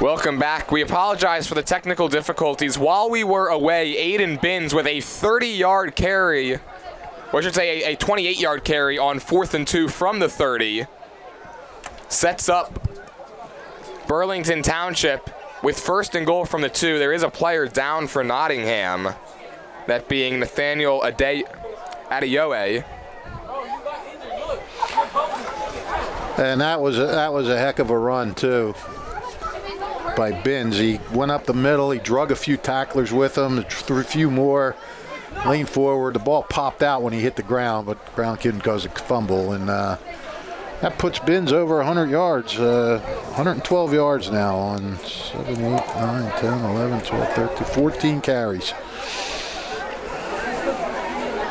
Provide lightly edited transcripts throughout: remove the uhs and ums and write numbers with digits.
Welcome back. We apologize for the technical difficulties. While we were away, Aiden Binns with a 30-yard carry, or I should say a 28-yard carry on 4th and 2 from the 30, sets up Burlington Township with 1st and goal from the 2. There is a player down for Nottingham, that being Nathaniel Adeoye. And that was a heck of a run too by Binns. He went up the middle, he drug a few tacklers with him, threw a few more, leaned forward. The ball popped out when he hit the ground, but the ground couldn't cause a fumble. And that puts Binns over 100 yards, 112 yards now on 7, 8, 9, 10, 11, 12, 13, 14 carries.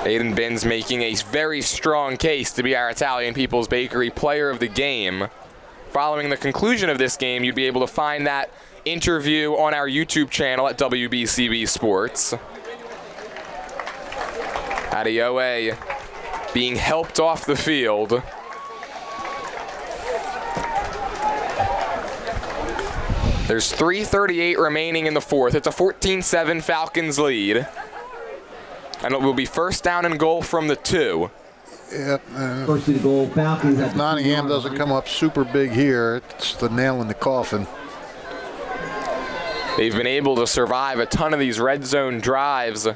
Aiden Binns making a very strong case to be our Italian People's Bakery Player of the Game. Following the conclusion of this game, you'd be able to find that interview on our YouTube channel at WBCB Sports. Adeoye being helped off the field. There's 3:38 remaining in the 4th. It's a 14-7 Falcons lead. And it will be 1st down and goal from the 2. Yep. First to the goal, Falcons. If Nottingham doesn't come up super big here, it's the nail in the coffin. They've been able to survive a ton of these red zone drives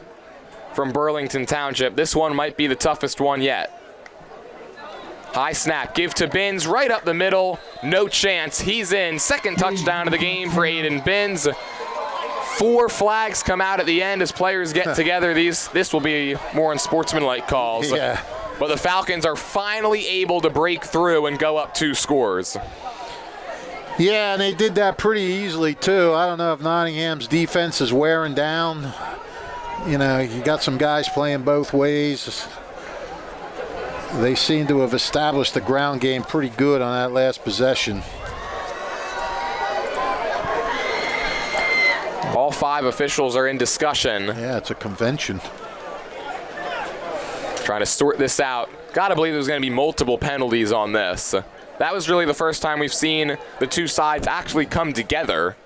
from Burlington Township. This one might be the toughest one yet. High snap, give to Binns, right up the middle. No chance, he's in. 2nd touchdown of the game for Aiden Binns. 4 flags come out at the end as players get together. This will be more unsportsmanlike calls. Yeah. But the Falcons are finally able to break through and go up 2 scores. Yeah, and they did that pretty easily, too. I don't know if Nottingham's defense is wearing down. You know, you got some guys playing both ways. They seem to have established the ground game pretty good on that last possession. All 5 officials are in discussion. Yeah, it's a convention. Trying to sort this out. Gotta believe there's going to be multiple penalties on this. That was really the first time we've seen the 2 sides actually come together.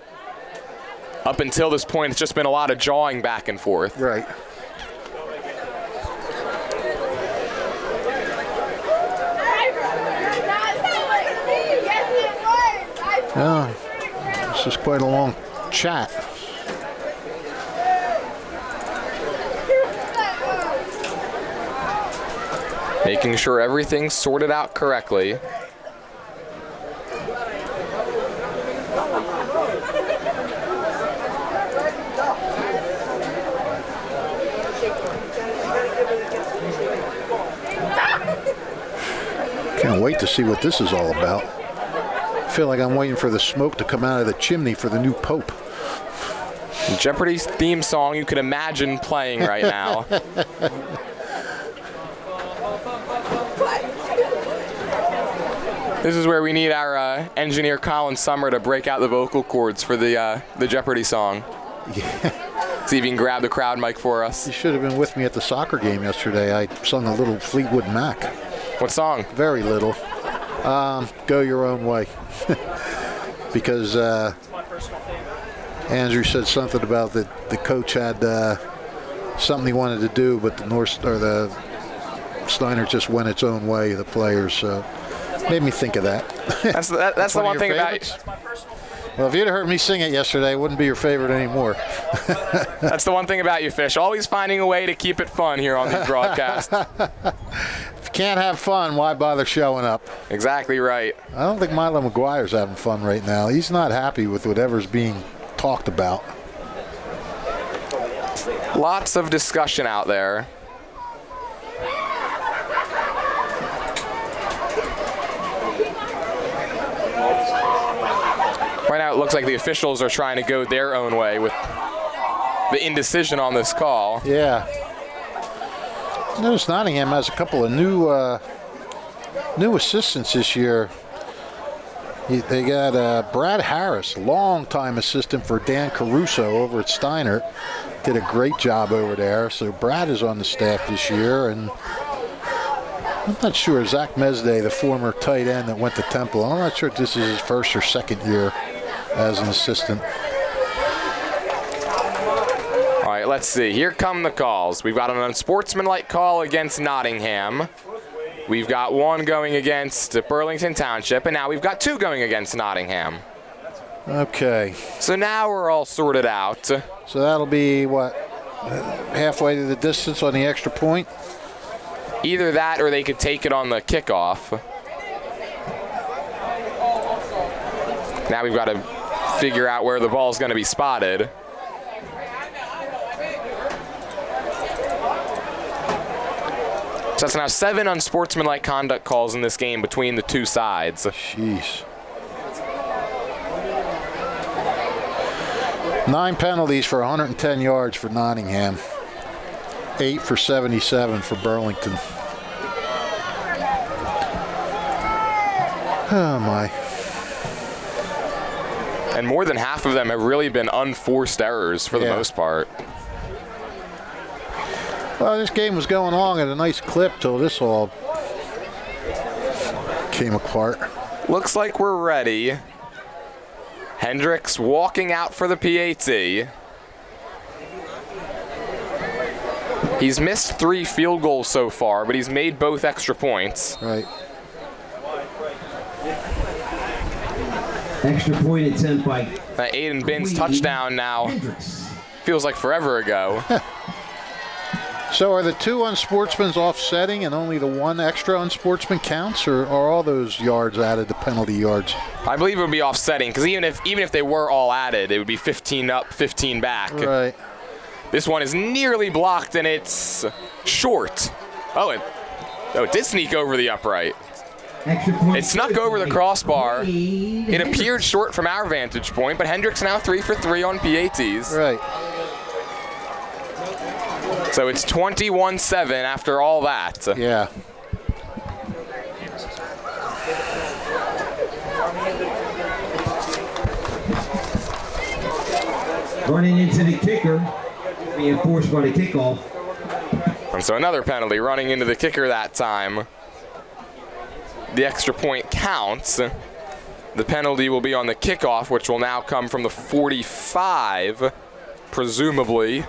Up until this point, it's just been a lot of jawing back and forth. Right. Yeah, this is quite a long chat. Making sure everything's sorted out correctly. Can't wait to see what this is all about. I feel like I'm waiting for the smoke to come out of the chimney for the new Pope. Jeopardy's theme song you could imagine playing right now. This is where we need our engineer Colin Summer to break out the vocal cords for the Jeopardy song. Yeah. See if you can grab the crowd mic for us. You should have been with me at the soccer game yesterday. I sung a little Fleetwood Mac. What song? Very little. Go Your Own Way. Because Andrew said something about the coach had something he wanted to do, but the Steiner just went its own way, the players. So made me think of that. That's the one thing about. Well, if you'd have heard me sing it yesterday, it wouldn't be your favorite anymore. That's the one thing about you, Fish. Always finding a way to keep it fun here on these broadcasts. If you can't have fun, why bother showing up? Exactly right. I don't think Milo McGuire's having fun right now. He's not happy with whatever's being talked about. Lots of discussion out there. Right now it looks like the officials are trying to go their own way with the indecision on this call. Yeah. Notice Nottingham has a couple of new assistants this year. They got Brad Harris, longtime assistant for Dan Caruso over at Steiner. Did a great job over there. So Brad is on the staff this year. And I'm not sure, Zach Mesday, the former tight end that went to Temple, I'm not sure if this is his first or second year as an assistant. All right, let's see. Here come the calls. We've got an unsportsmanlike call against Nottingham. We've got one going against Burlington Township, and now we've got two going against Nottingham. Okay. So now we're all sorted out. So that'll be, what, halfway to the distance on the extra point? Either that or they could take it on the kickoff. Now we've got to figure out where the ball's going to be spotted. So that's now 7 unsportsmanlike conduct calls in this game between the two sides. Jeez. 9 penalties for 110 yards for Nottingham. 8 for 77 for Burlington. Oh, my. And more than half of them have really been unforced errors for the most part. Well, this game was going along at a nice clip till this all came apart. Looks like we're ready. Hendricks walking out for the PAT. He's missed 3 field goals so far, but he's made both extra points. Right. Extra point attempt by That Aiden Binns touchdown now Hendricks. feels like forever ago. So are the 2 unsportsmen offsetting and only the 1 extra unsportsman counts, or are all those yards added to penalty yards? I believe it would be offsetting, because even if they were all added, it would be 15 up, 15 back. Right. This one is nearly blocked, and it's short. It did sneak over the upright. Extra point. It snuck over the crossbar. Quaid It appeared short from our vantage point, but Hendricks now 3 for 3 on PATs. Right. So it's 21-7 after all that. Yeah. Running into the kicker, being forced by the kickoff. And so another penalty running into the kicker that time. The extra point counts. The penalty will be on the kickoff, which will now come from the 45, presumably.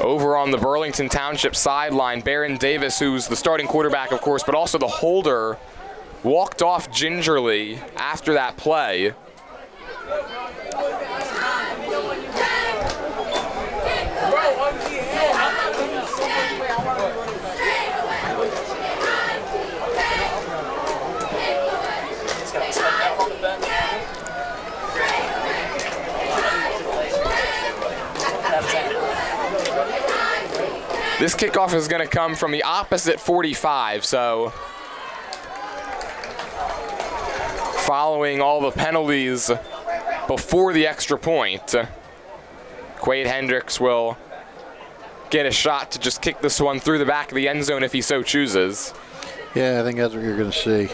Over on the Burlington Township sideline, Baron Davis, who's the starting quarterback, of course, but also the holder, walked off gingerly after that play. This kickoff is going to come from the opposite 45, so following all the penalties before the extra point, Quaid Hendricks will get a shot to just kick this one through the back of the end zone if he so chooses. Yeah, I think that's what you're going to see.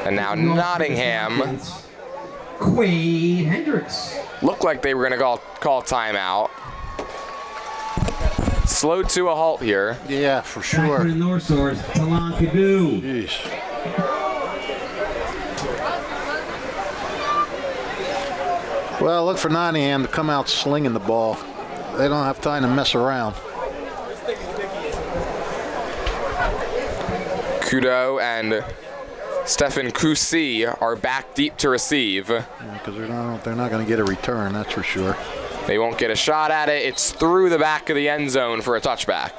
And now Nottingham Quaid Hendricks. looked like they were going to call timeout. Slowed to a halt here. Yeah, for Back sure. for the Northstars, Talon Kadu. Jeez. Well, look for Nottingham to come out slinging the ball. They don't have time to mess around. Kudo and Stefan Kusi are back deep to receive. Because they're not going to get a return, that's for sure. They won't get a shot at it. It's through the back of the end zone for a touchback.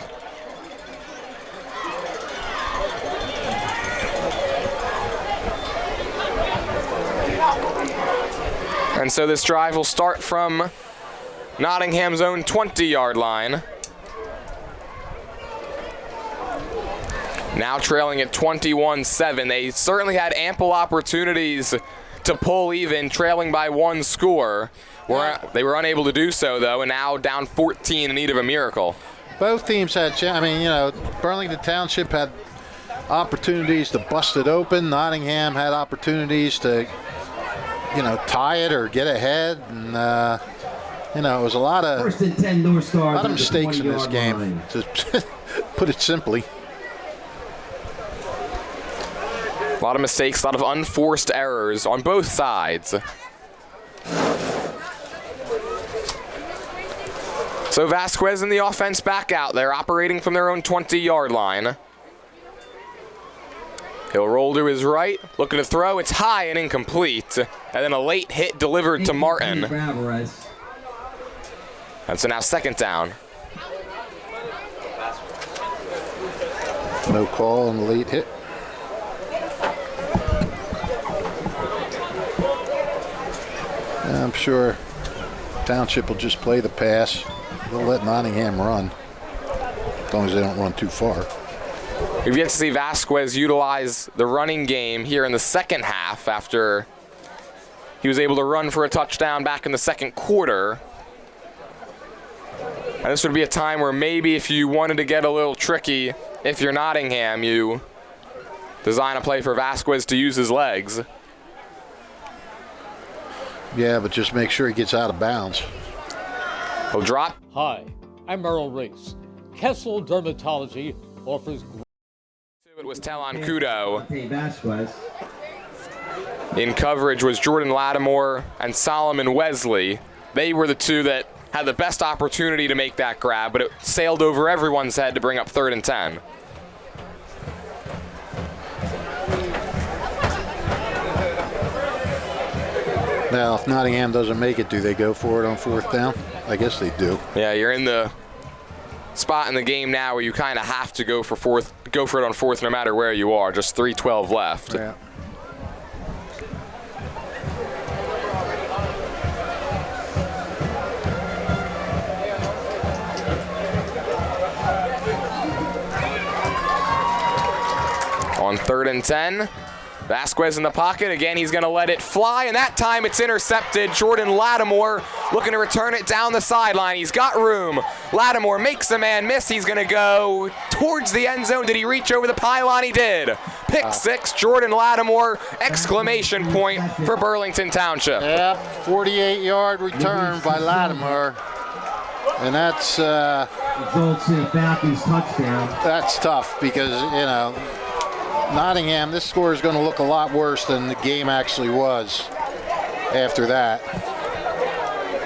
And so this drive will start from Nottingham's own 20-yard line. Now trailing at 21-7. They certainly had ample opportunities to pull even, trailing by 1 score. They were unable to do so, though, and now down 14 in need of a miracle. Both teams had, Burlington Township had opportunities to bust it open. Nottingham had opportunities to, tie it or get ahead. And, You know, it was a lot of First and 10 Northstars. a lot of mistakes in this game, to put it simply. A lot of mistakes, a lot of unforced errors on both sides. So Vasquez and the offense back out there, operating from their own 20-yard line. He'll roll to his right, looking to throw. It's high and incomplete. And then a late hit delivered to Martin. And so now second down. No call on the late hit. I'm sure Township will just play the pass. They'll let Nottingham run, as long as they don't run too far. We've yet to see Vasquez utilize the running game here in the second half after he was able to run for a touchdown back in the second quarter. And this would be a time where maybe if you wanted to get a little tricky, if you're Nottingham, you design a play for Vasquez to use his legs. Yeah, but just make sure he gets out of bounds. He'll drop. Hi, I'm Merrill Reese. Kessel Dermatology offers... It was Talon Kudo. Vasquez. In coverage was Jordan Lattimore and Solomon Wesley. They were the two that had the best opportunity to make that grab, but it sailed over everyone's head to bring up 3rd and 10. Now, if Nottingham doesn't make it, do they go for it on 4th down? I guess they do. Yeah, you're in the spot in the game now where you kind of have to go for it on 4th no matter where you are. Just 3:12 left. Yeah. On 3rd and 10, Vasquez in the pocket. Again, he's going to let it fly, and that time it's intercepted. Jordan Lattimore looking to return it down the sideline. He's got room. Lattimore makes a man miss. He's going to go towards the end zone. Did he reach over the pylon? He did. Pick 6, Jordan Lattimore, exclamation point for Burlington Township. Yep, 48-yard return by Lattimore. And that's Results in Falcons touchdown. that's tough because, you know, Nottingham, this score is going to look a lot worse than the game actually was after that.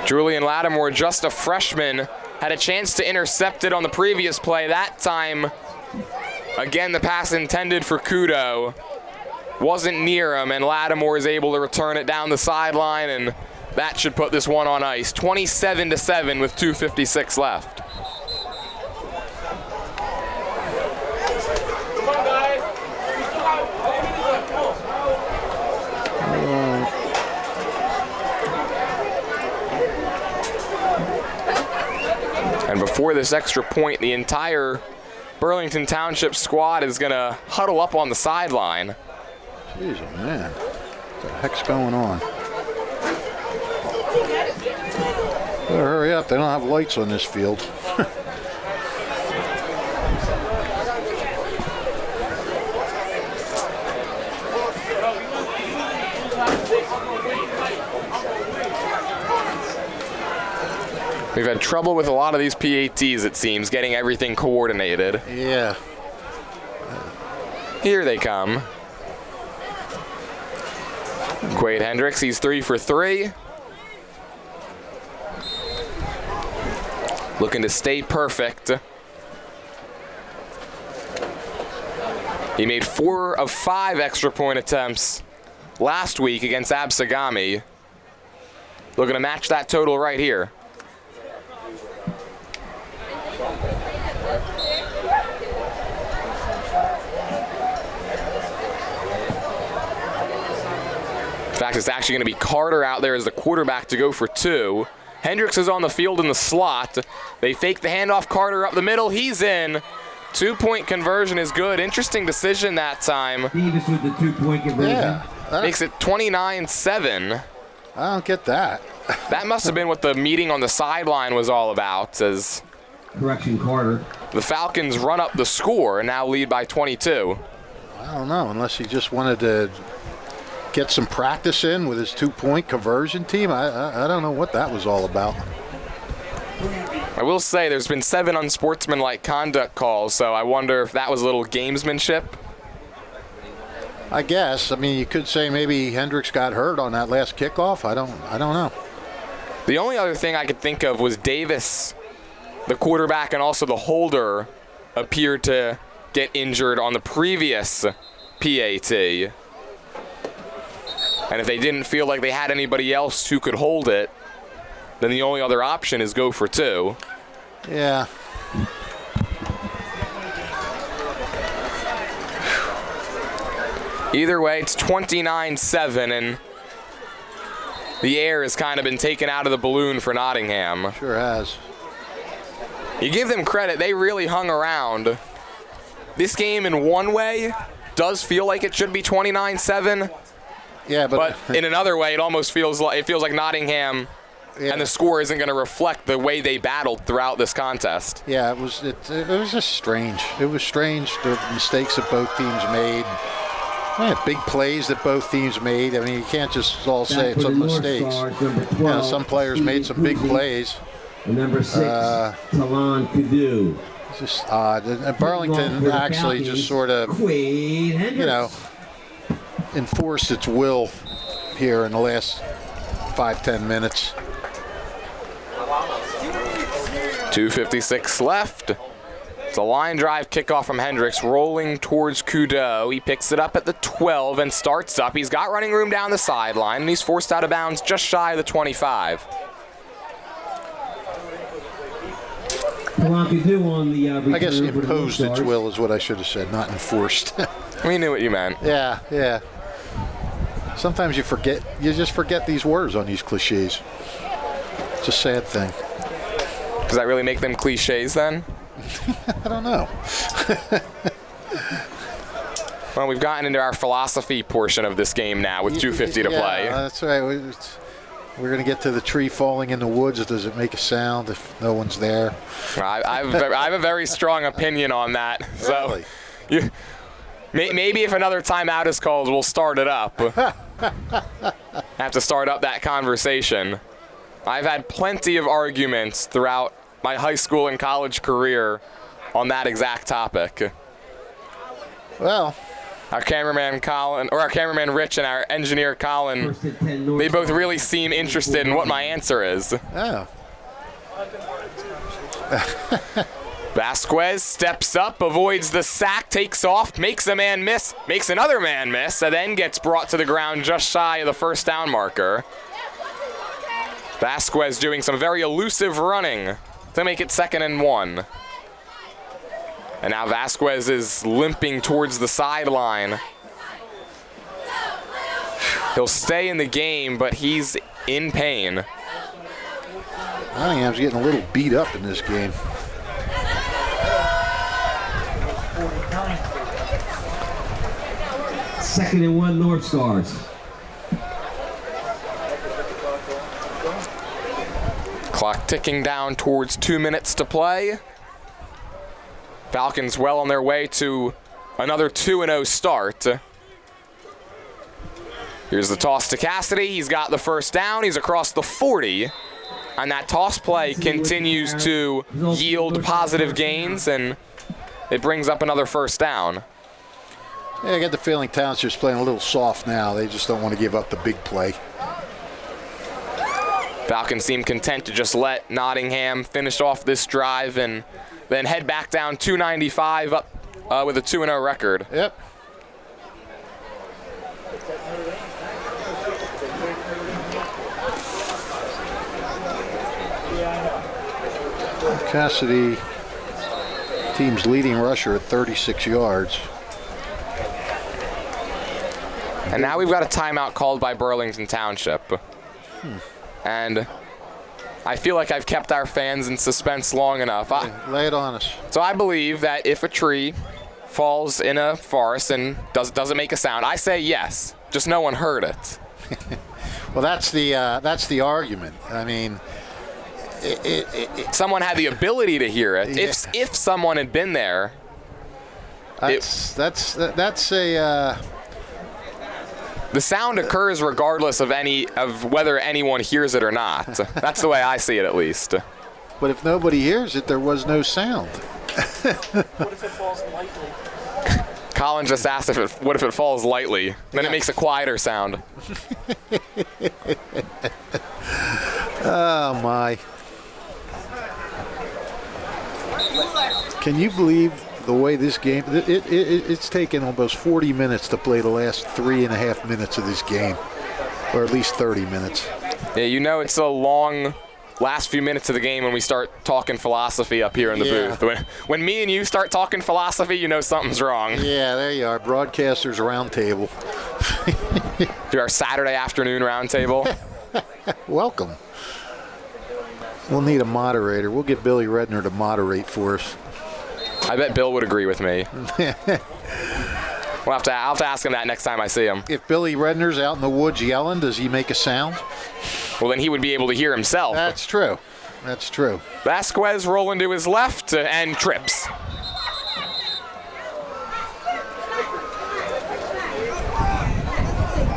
Julian Lattimore, just a freshman, had a chance to intercept it on the previous play. That time, again, the pass intended for Kudo wasn't near him, and Lattimore is able to return it down the sideline, and that should put this one on ice. 27-7 with 2:56 left. And before this extra point, the entire Burlington Township squad is going to huddle up on the sideline. Jeez, oh man, what the heck's going on? Better hurry up, they don't have lights on this field. We've had trouble with a lot of these PATs, it seems, getting everything coordinated. Yeah. Here they come. Quade Hendricks, he's 3 for 3. Looking to stay perfect. He made 4 of 5 extra point attempts last week against Absegami. Looking to match that total right here. In fact, it's actually going to be Carter out there as the quarterback to go for 2. Hendricks is on the field in the slot. They fake the handoff. Carter up the middle. He's in. 2-point conversion is good. Interesting decision that time. Davis with the 2-point conversion. Yeah. Makes it 29-7. I don't get that. That must have been what the meeting on the sideline was all about, as Correction, Carter. the Falcons run up the score and now lead by 22. I don't know, unless he just wanted to get some practice in with his 2-point conversion team. I don't know what that was all about. I will say there's been 7 unsportsmanlike conduct calls, so I wonder if that was a little gamesmanship. I guess. I mean, you could say maybe Hendricks got hurt on that last kickoff. I don't know. The only other thing I could think of was Davis, the quarterback and also the holder, appeared to get injured on the previous PAT. And if they didn't feel like they had anybody else who could hold it, then the only other option is go for 2. Yeah. Either way, it's 29-7, and the air has kind of been taken out of the balloon for Nottingham. Sure has. You give them credit, they really hung around. This game, in one way, does feel like it should be 29-7. Yeah, but in another way, it feels like Nottingham and the score isn't going to reflect the way they battled throughout this contest. Yeah, it was just strange. It was strange, the mistakes that both teams made. Yeah, big plays that both teams made. I mean, you can't just all say it's some mistakes. Some players made some big plays. Number 6, Talon Kudu. It's just odd. And Burlington actually just sort of, enforced its will here in the last 5-10 minutes. 2:56 left. It's a line drive kickoff from Hendricks, rolling towards Kudo. He picks it up at the 12 and starts up. He's got running room down the sideline, and he's forced out of bounds just shy of the 25. I guess imposed its will is what I should have said, not enforced. We knew what you meant. Yeah. Sometimes you just forget these words on these cliches. It's a sad thing. Does that really make them cliches then? I don't know. Well, we've gotten into our philosophy portion of this game now with 2:50 to play. That's right. We're going to get to the tree falling in the woods. Does it make a sound if no one's there? I have a very strong opinion on that. Really? So, maybe if another timeout is called, we'll start it up. Have to start up that conversation. I've had plenty of arguments throughout my high school and college career on that exact topic. Well, our cameraman Rich and our engineer Colin, they both really seem interested in what my answer is. Oh. Vasquez steps up, avoids the sack, takes off, makes a man miss, makes another man miss, and then gets brought to the ground just shy of the first down marker. Vasquez doing some very elusive running to make it 2nd and 1. And now Vasquez is limping towards the sideline. He'll stay in the game, but he's in pain. Nottingham's getting a little beat up in this game. Second and 1, Northstars. Clock ticking down towards 2 minutes to play. Falcons well on their way to another 2-0 start. Here's the toss to Cassidy. He's got the first down. He's across the 40. And that toss play continues to yield positive gains, and it brings up another first down. Yeah, I get the feeling Township's playing a little soft now. They just don't want to give up the big play. Falcons seem content to just let Nottingham finish off this drive and then head back down 295 up with a 2-0 record. Yep. Cassidy, team's leading rusher at 36 yards. And now we've got a timeout called by Burlington Township. And I feel like I've kept our fans in suspense long enough. Lay it on us. So I believe that if a tree falls in a forest and doesn't make a sound, I say yes, just no one heard it. Well, that's the argument. I mean, someone had the ability to hear it. Yeah. If someone had been there, that's a. The sound occurs regardless of whether anyone hears it or not. That's the way I see it, at least. but if nobody hears it, there was no sound. What if it falls lightly? Colin just asked what if it falls lightly? Then it makes a quieter sound. Oh, my. Can you believe the way this game, it's taken almost 40 minutes to play the last 3.5 minutes of this game, or at least 30 minutes. Yeah, you know it's a long last few minutes of the game when we start talking philosophy up here in the booth. When me and you start talking philosophy, you know something's wrong. Yeah, there you are, broadcasters round table. Do our Saturday afternoon round table. Welcome. We'll need a moderator. We'll get Billy Redner to moderate for us. I bet Bill would agree with me. I'll have to ask him that next time I see him. If Billy Redner's out in the woods yelling, does he make a sound? Well, then he would be able to hear himself. That's true. That's true. Vasquez rolling to his left and trips.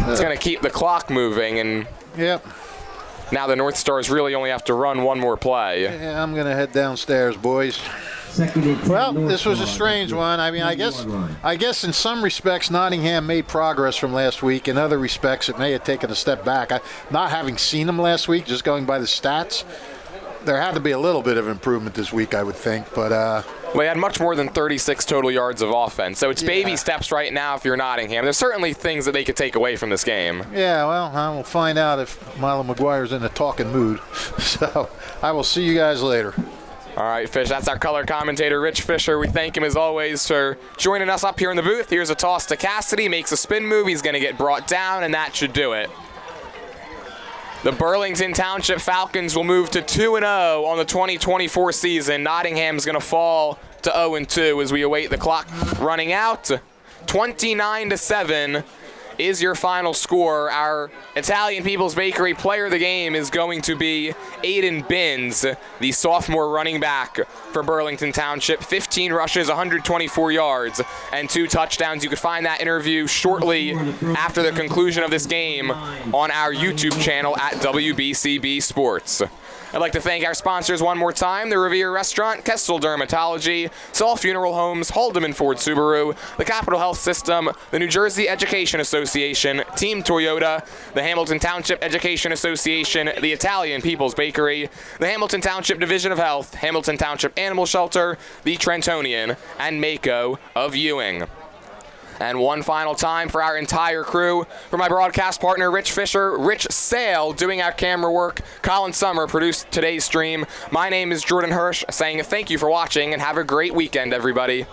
It's going to keep the clock moving, and Yep. now the North Stars really only have to run one more play. Yeah, I'm going to head downstairs, boys. Well, this was a strange one. I mean, I guess in some respects Nottingham made progress from last week. In other respects, it may have taken a step back. Not having seen them last week, just going by the stats, there had to be a little bit of improvement this week, I would think. But well, they had much more than 36 total yards of offense, so it's baby steps right now if you're Nottingham. There's certainly things that they could take away from this game. Yeah, well, we'll find out if Milo McGuire's in a talking mood. So I will see you guys later. All right, Fish, that's our color commentator, Rich Fisher. We thank him, as always, for joining us up here in the booth. Here's a toss to Cassidy, makes a spin move. He's going to get brought down, and that should do it. The Burlington Township Falcons will move to 2-0 on the 2024 season. Nottingham's going to fall to 0-2 as we await the clock running out. 29-7 is your final score. Our Italian People's Bakery player of the game is going to be Aiden Binns, the sophomore running back for Burlington Township. 15 rushes, 124 yards, and 2 touchdowns. You can find that interview shortly after the conclusion of this game on our YouTube channel at WBCB Sports. I'd like to thank our sponsors one more time: the Revere Restaurant, Kessel Dermatology, Saul Funeral Homes, Haldeman Ford Subaru, the Capital Health System, the New Jersey Education Association, Team Toyota, the Hamilton Township Education Association, the Italian People's Bakery, the Hamilton Township Division of Health, Hamilton Township Animal Shelter, the Trentonian, and Mako of Ewing. And one final time for our entire crew, for my broadcast partner, Rich Fisher, Rich Sale doing our camera work, Colin Summer produced today's stream. My name is Jordan Hirsch, saying thank you for watching and have a great weekend, everybody.